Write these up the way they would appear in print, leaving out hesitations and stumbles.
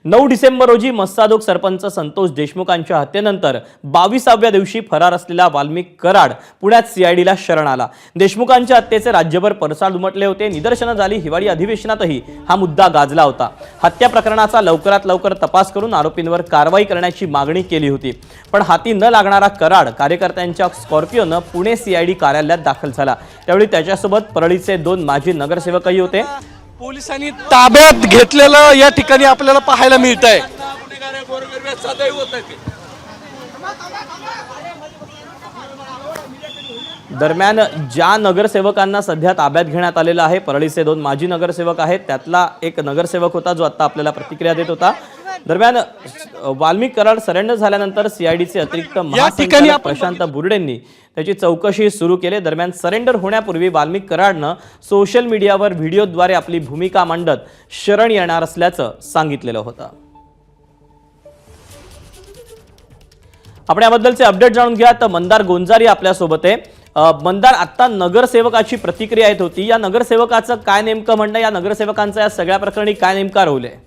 9 डिसेंबर रोजी मस्सादोग सरपंच संतोष देशमुखांच्या हत्येनंतर 22व्या दिवशी फरार असलेला वाल्मिक कराड पुण्यात सीआयडीला शरण आला। देशमुखांच्या हत्येचे राज्यभर पडसाद उमटले होते। निदर्शनं झाली। हिवाळी अधिवेशनातही हा मुद्दा गाजला होता। हत्या प्रकरणाचा लवकरात लवकर तपास करून आरोपींवर कारवाई करण्याची मागणी केली होती। पण हाती न लागणारा कराड कार्यकर्त्यांच्या स्कॉर्पिओनं पुणे सीआयडी कार्यालयात दाखल झाला। त्यावेळी त्याच्यासोबत परळीचे 2 माजी नगरसेवकही होते। पोलिसांनी ताब्यात घेतलेलं या ठिकाणी आपल्याला पाहायला मिळतंय। दरम्यान ज्या नगरसेवकांना सध्या ताब्यात घेण्यात आलेलं आहे, परळीचे 2 माजी नगरसेवक आहेत, त्यातला एक नगरसेवक होता जो आता आपल्याला प्रतिक्रिया देत होता। दरम्यान वाल्मिक कराड सरेंडर झाल्यानंतर सीआयडीचे अतिरिक्त महासंचालक प्रशांत बुर्डेंनी त्याची चौकशी सुरू केली। दरम्यान सरेंडर होण्यापूर्वी वाल्मिक कराडनं सोशल मीडियावर व्हिडिओद्वारे आपली भूमिका मांडत शरण येणार असल्याचं सांगितलेलं होतं। आपण याबद्दलचे अपडेट जाणून घ्या। तर मंदार गोंजारी आपल्यासोबत आहे। मंदार, आता नगरसेवकाची प्रतिक्रिया येत होती, या नगरसेवकाचं काय नेमकं म्हणणं, या नगरसेवकांचा या सगळ्या प्रकरणी काय नेमका रोल आहे?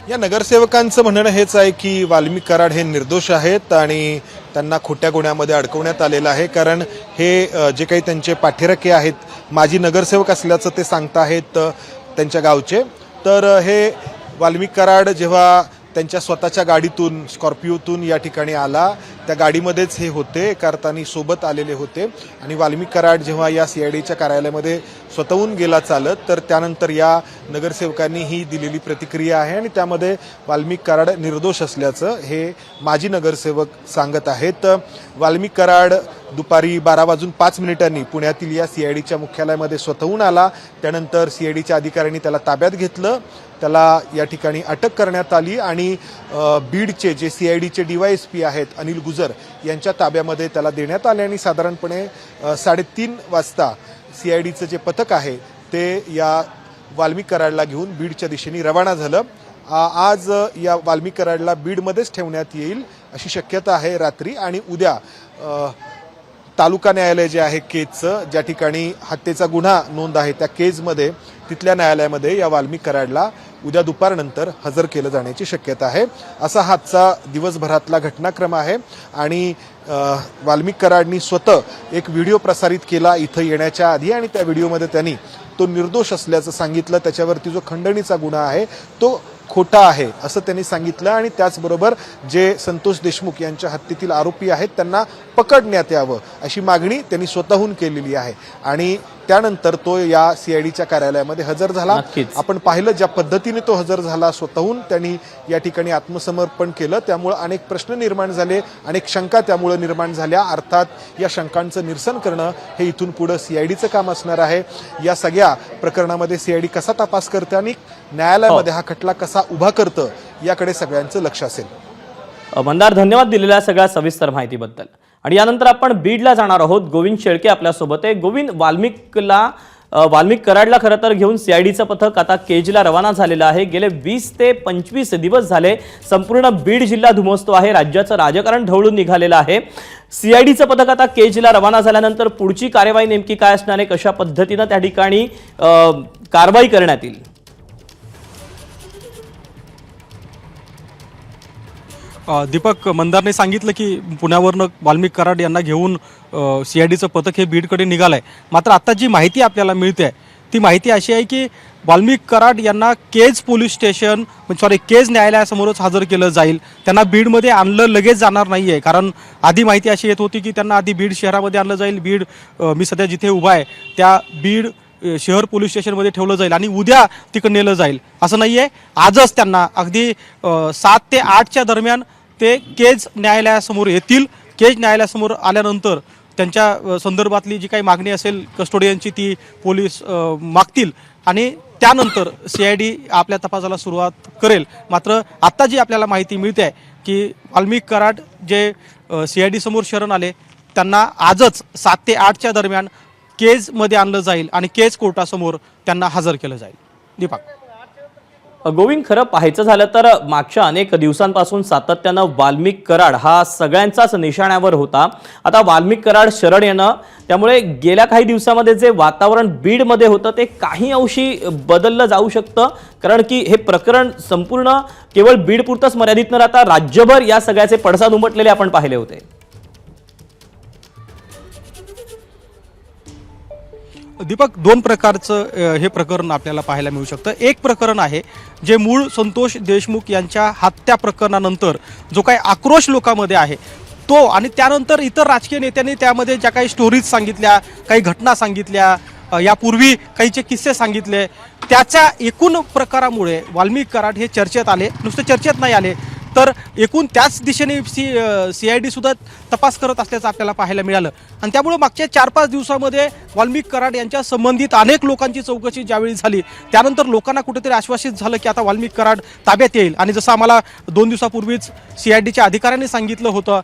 या नगरसेवकांचं म्हणणं हेच आहे की वाल्मिक कराड हे निर्दोष आहेत आणि त्यांना खोट्या गुन्ह्यामध्ये अडकवण्यात आलेलं आहे। कारण हे जे काही त्यांचे पाठीराखे आहेत, माजी नगरसेवक असल्याचं ते सांगताहेत त्यांच्या गावचे। तर हे वाल्मिक कराड जेव्हा त्यांच्या स्वतःच्या गाडीतून स्कॉर्पिओतून या ठिकाणी आला, त्या गाडीमध्येच हे होते, कारतानी सोबत आलेले होते आणि वाल्मिक कराड जेव्हा या सीआयडीच्या कार्यालयामध्ये स्वतःहून गेला चालत, तर त्यानंतर या नगरसेवकांनी ही दिलेली प्रतिक्रिया आहे आणि त्यामध्ये वाल्मिक कराड निर्दोष असल्याचं हे माजी नगरसेवक सांगत आहेत। वाल्मिक कराड दुपारी 12:05 पुण्यातील या सीआयडीच्या मुख्यालयामध्ये स्वतःहून आला। त्यानंतर सीआयडीच्या अधिकाऱ्यांनी त्याला ताब्यात घेतलं, त्याला या ठिकाणी अटक करण्यात आली आणि बीडचे जे सीआयडीचे डीवायएसपी आहेत अनिल गुजर यांच्या ताब्यामध्ये त्याला देण्यात आले आणि साधारणपणे 3:30 वाजता सीआयडीचं जे पथक आहे ते या वाल्मिक कराडला घेऊन बीडच्या दिशेने रवाना झालं। आज या वाल्मिक कराडला बीडमध्येच ठेवण्यात येईल अशी शक्यता आहे रात्री, आणि उद्या तालुका न्यायालय जे आहे केजचं, ज्या ठिकाणी हत्येचा गुन्हा नोंद आहे त्या केजमध्ये, तिथल्या न्यायालयामध्ये या वाल्मिक कराडला उद्या दुपारनंतर हजर केलं जाण्याची शक्यता आहे। असा हाचा दिवसभरातला घटनाक्रम आहे आणि वाल्मिक कराडनी स्वतः एक व्हिडिओ प्रसारित केला इथं येण्याच्या आधी आणि त्या व्हिडिओमध्ये त्यांनी तो निर्दोष असल्याचं सांगितलं। त्याच्यावरती जो खंडणीचा गुन्हा आहे तो खोटा आहे असं त्यांनी सांगितलं आणि त्याचबरोबर जे संतोष देशमुख यांच्या हत्येतील आरोपी आहेत त्यांना पकडण्यात यावं अशी मागणी त्यांनी स्वतःहून केलेली आहे आणि त्यानंतर तो या सीआयडीच्या कार्यालयामध्ये हजर झाला। आपण पाहिलं ज्या पद्धतीने तो हजर झाला, स्वतःहून त्यांनी या ठिकाणी आत्मसमर्पण केलं। त्यामुळे अनेक प्रश्न निर्माण झाले, अनेक शंका त्यामुळे निर्माण झाल्या। अर्थात या शंकांचं निरसन करणं हे इथून पुढे सीआयडीचं काम असणार आहे। या सगळ्या प्रकरणामध्ये सीआयडी कसा तपास करते आणि न्यायालयामध्ये हा खटला कसा उभा करतं याकडे सगळ्यांचं लक्ष असेल। मंदार, धन्यवाद दिलेल्या सगळ्या सविस्तर माहितीबद्दल। आणि यानंतर आपण बीडला जाणार आहोत। गोविंद शेळके आपल्यासोबत आहे। गोविंद, वाल्मिक कराडला खरं तर घेऊन सीआयडीचं पथक आता केजला रवाना झालेलं आहे। गेले 20 ते 25 दिवस झाले संपूर्ण बीड जिल्हा धुमसतो आहे, राज्याचं राजकारण ढवळून निघालेलं आहे। सीआयडीचं पथक आता केजला रवाना झाल्यानंतर पुढची कार्यवाही नेमकी काय असणार आहे, कशा पद्धतीनं त्या ठिकाणी कारवाई करण्यात येईल? दीपक, मंदारने सांगितलं की पुण्यावरनं वाल्मिक कराड यांना घेऊन सीआयडीचं पथक हे बीडकडे निघालंय। मात्र आता जी माहिती आपल्याला मिळते ती माहिती अशी आहे की वाल्मिक कराड यांना केज न्यायालयासमोरच हजर केलं जाईल। त्यांना बीडमध्ये आणलं लगेच जाणार नाहीये, कारण आधी माहिती अशी येत होती की त्यांना आधी बीड शहरामध्ये आणलं जाईल। बीड, मी सध्या जिथे उभा आहे त्या बीड शहर पोलीस स्टेशनमध्ये ठेवलं जाईल आणि उद्या तिकडे नेलं जाईल असं नाहीये। आजच त्यांना अगदी 7 ते 8च्या दरम्यान ते केज न्यायालयासमोर येतील। केज न्यायालयासमोर आल्यानंतर त्यांच्या संदर्भातली जी काही मागणी असेल कस्टोडियनची ती पोलीस मागतील आणि त्यानंतर सीआयडी आपल्या तपासाला सुरुवात करेल। मात्र आता जी आपल्याला माहिती मिळते आहे की वाल्मिक कराड जे सीआयडी समोर शरण आले त्यांना आजच 7 ते 8च्या दरम्यान केजमध्ये आणलं जाईल आणि केज कोर्टासमोर त्यांना हजर केलं जाईल। दीपक। गोविंद, खरं पाहायचं झालं तर मागच्या अनेक दिवसांपासून सातत्यानं वाल्मिक कराड हा सगळ्यांचाच निशाण्यावर होता. आता वाल्मिक कराड शरण येणं, त्यामुळे गेल्या काही दिवसामध्ये जे वातावरण बीडमध्ये होतं ते काही अंशी बदललं जाऊ शकतं, कारण की हे प्रकरण संपूर्ण केवळ बीडपुरतंच मर्यादित न राहता राज्यभर या सगळ्याचे पडसाद उमटलेले आपण पाहिले होते. दीपक, दोन प्रकारचं हे प्रकरण आपल्याला पाहायला मिळू शकतं. एक प्रकरण आहे जे मूळ संतोष देशमुख यांच्या हत्या प्रकरणानंतर जो काही आक्रोश लोकांमध्ये आहे तो, आणि त्यानंतर इतर राजकीय नेत्यांनी त्यामध्ये ज्या काही स्टोरीज सांगितल्या, काही घटना सांगितल्या, यापूर्वी काहीचे किस्से सांगितले, त्याच्या एकूण प्रकारामुळे वाल्मिक कराड हे चर्चेत आले. नुसते चर्चेत नाही आले तर एकूण त्याच दिशेने CID सुद्धा तपास करत असल्याचं आपल्याला पाहायला मिळालं. आणि त्यामुळे मागच्या 4-5 दिवसामध्ये वाल्मिक कराड यांच्या संबंधित अनेक लोकांची चौकशी ज्यावेळी झाली त्यानंतर लोकांना कुठेतरी आश्वासित झालं की आता वाल्मिक कराड ताब्यात येईल. आणि जसं आम्हाला 2 दिवसापूर्वीच CIDच्या अधिकाऱ्यांनी सांगितलं होतं,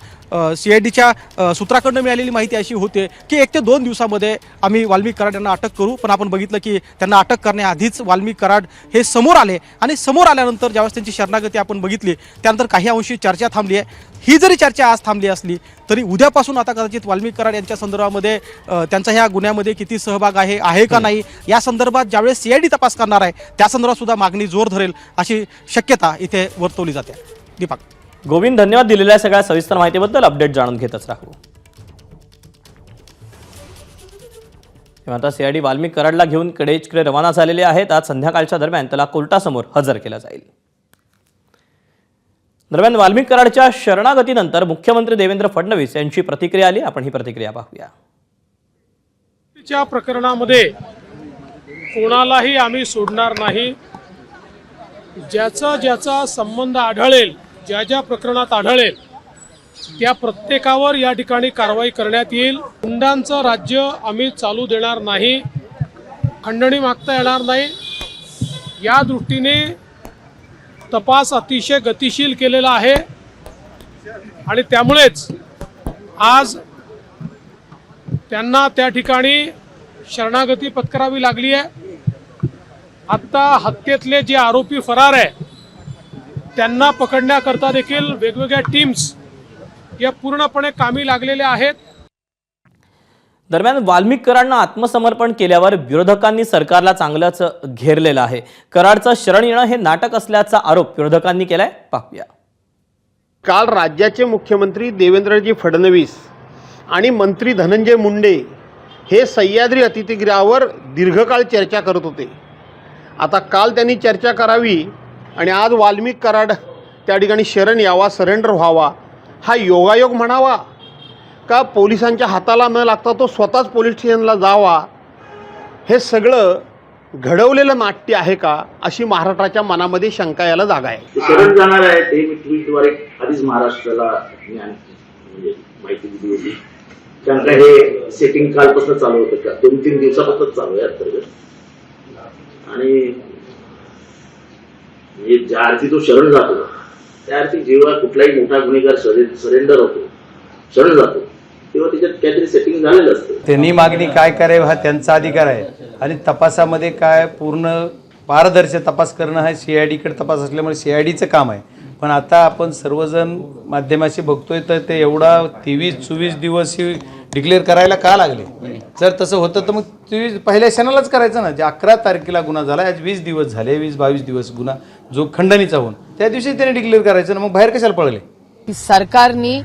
CIDच्या सूत्राकडनं मिळालेली माहिती अशी होते की 1 ते 2 दिवसामध्ये आम्ही वाल्मिक कराड यांना अटक करू. पण आपण बघितलं की त्यांना अटक करण्याआधीच वाल्मिक कराड हे समोर आले, आणि समोर आल्यानंतर ज्यावेळेस त्यांची शरणागती आपण बघितली त्यानंतर काही अंशी चर्चा थांबली आहे. ही जरी चर्चा आज थांबली असली तरी उद्यापासून आता कदाचित वाल्मिक कराड यांच्या संदर्भामध्ये त्यांचा ह्या गुन्ह्यामध्ये किती सहभाग आहे का नाही या संदर्भात ज्यावेळेस CID तपास करणार आहे त्या संदर्भात सुद्धा मागणी जोर धरेल अशी शक्यता इथे वर्तवली जाते. दीपक. गोविंद, धन्यवाद दिलेल्या सगळ्या सविस्तर माहितीबद्दल. अपडेट जाणून घेतच राहू. आता CID वाल्मिक कराडला घेऊन कडेचकडे रवाना झालेले आहेत. आज संध्याकाळच्या दरम्यान त्याला कोर्टासमोर हजर केलं जाईल. दरम्यान वाल्मिक कराडच्या शरणागतीनंतर मुख्यमंत्री देवेंद्र फडणवीस यांची प्रतिक्रिया आली. आपण ही प्रतिक्रिया पाहूया. च्या प्रकरणामध्ये कोणालाही आम्ही सोडणार नाही. ज्याचा संबंध आढळेल, ज्या प्रकरणात आढळेल त्या प्रत्येकावर या ठिकाणी कारवाई करण्यात येईल. गुंडांचं राज्य आम्ही चालू देणार नाही, खंडणी मागता येणार नाही. या दृष्टीने तपास अतिशय गतिशील केलेला आहे आणि त्यामुळेच आज त्यांना त्या ठिकाणी शरणागती पत्करावी लागली आहे. आत्ता हत्येतले जे आरोपी फरार आहे त्यांना पकडण्याकरता देखील वेगवेगळ्या टीम्स या पूर्णपणे कामी लागलेल्या आहेत. दरम्यान वाल्मिक कराडनं आत्मसमर्पण केल्यावर विरोधकांनी सरकारला चांगलंच घेरलेलं आहे. कराडचं शरण येणं हे नाटक असल्याचा आरोप विरोधकांनी केलाय. पाहूया. काल राज्याचे मुख्यमंत्री देवेंद्रजी फडणवीस आणि मंत्री धनंजय मुंडे हे सह्याद्री अतिथीगृहावर दीर्घकाळ चर्चा करत होते. आता काल त्यांनी चर्चा करावी आणि आज वाल्मिक कराड त्या ठिकाणी शरण यावा, सरेंडर व्हावा, हा योगायोग म्हणावा का पोलिसांच्या हाताला न लागता तो स्वतःच पोलीस स्टेशनला जावा, हे सगळं घडवलेलं नाट्य आहे का, अशी महाराष्ट्राच्या मनामध्ये शंका यायला जागा आहे. शरण जाणार आहे ते मी ट्विटद्वारे आधीच महाराष्ट्राला म्हणजे माहिती दिली होती. कारण का हे सेटिंग कालपासून चालू होतं का 2-3 दिवसापासून चालू आहे अंतर्गत. आणि ज्या अर्थी तो शरण जातो त्या अर्थी जेव्हा कुठलाही मोठा गुन्हेगार सरेंडर होतो, शरण जातो, तेव्हा त्याच्यात काहीतरी सेटिंग झालेलं असतं. त्यांनी मागणी काय करावी हा त्यांचा अधिकार आहे. आणि तपासामध्ये काय पूर्ण पारदर्शक तपास करणं हा CIDकडे तपास असल्यामुळे CIDचं काम आहे. पण आता आपण सर्वजण माध्यमाशी बघतोय तर ते एवढा 23-24 दिवस ही डिक्लेअर करायला का लागले. जर तसं होतं तर मग 23 पहिल्या क्षणालाच करायचं ना. जे 11 तारखेला गुन्हा झाला, आज 20 दिवस झाले, 20-22 दिवस गुन्हा जो खंडणीचा होऊन त्या दिवशी त्यांनी डिक्लेअर करायचं ना. मग बाहेर कशाला पळले. सरकारनी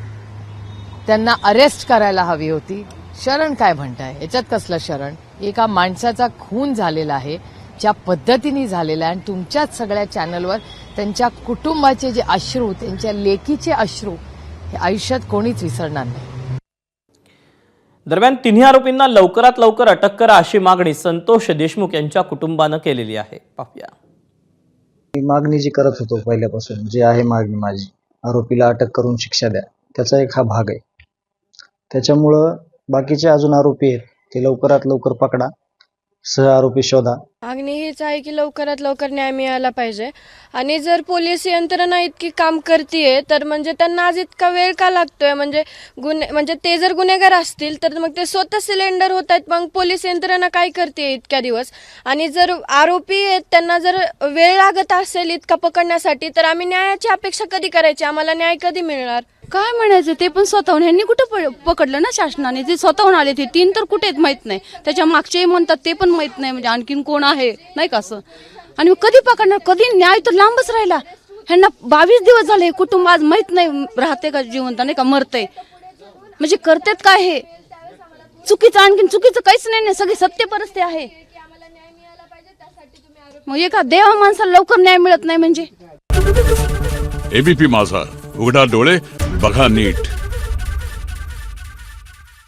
त्यांना अरेस्ट करायला हवी होती. शरण काय म्हणताय, याच्यात कसलं शरण. एका माणसाचा खून झालेला आहे, ज्या पद्धतीने झालेला आहे. आणि तुमच्याच सगळ्या चॅनलवर त्यांच्या कुटुंबाचे जे अश्रू, त्यांच्या लेकीचे अश्रू हे आयुष्यात कोणीच विसरणार नाही. दरम्यान तिन्ही आरोपींना लवकरात लवकर अटक करा अशी मागणी संतोष देशमुख यांच्या कुटुंबानं केलेली आहे. पाहूया. मागणी जी करत होतो पहिल्यापासून, जी आहे मागणी माझी, आरोपीला अटक करून शिक्षा द्या, त्याचा एक हा भाग आहे. त्याच्यामुळं बाकीचे अजून आरोपी आहेत ते लवकरात लवकर पकडा, सह आरोपी शोधा. मागणी हीच आहे की लवकरात लवकर न्याय मिळाला पाहिजे. आणि जर पोलीस यंत्रणा इतकी काम करतीये तर म्हणजे त्यांना आज इतका वेळ का लागतोय? म्हणजे ते जर गुन्हेगार असतील तर मग ते स्वतः सिलेंडर होत आहेत, मग पोलीस यंत्रणा काय करते इतक्या दिवस? आणि जर आरोपी आहेत त्यांना जर वेळ लागत असेल इतका पकडण्यासाठी तर आम्ही न्यायाची अपेक्षा कधी करायची? आम्हाला न्याय कधी मिळणार? काय म्हणायचं, ते पण स्वतःहून ह्यांनी कुठं पकडलं ना शासनाने? ते स्वतःहून आले, ते 3 तर कुठे माहित नाही, त्याच्या मागचेही म्हणतात ते पण माहित नाही, म्हणजे आणखीन कोण आहे नाही का असं. आणि मग कधी पकडणार? कधी? न्याय तर लांबच राहिला. ह्यांना 22 दिवस झाले, कुटुंब आज माहित नाही राहते का जिवंत नाही का मरते, म्हणजे करतात काय हे चुकीचं? आणखीन चुकीचं काहीच नाही, सगळी सत्य परिस्थिती आहे. मग एका देवा माणसाला लवकर न्याय मिळत नाही म्हणजे. एबीपी माझा, उघडा डोळे बघा नीट.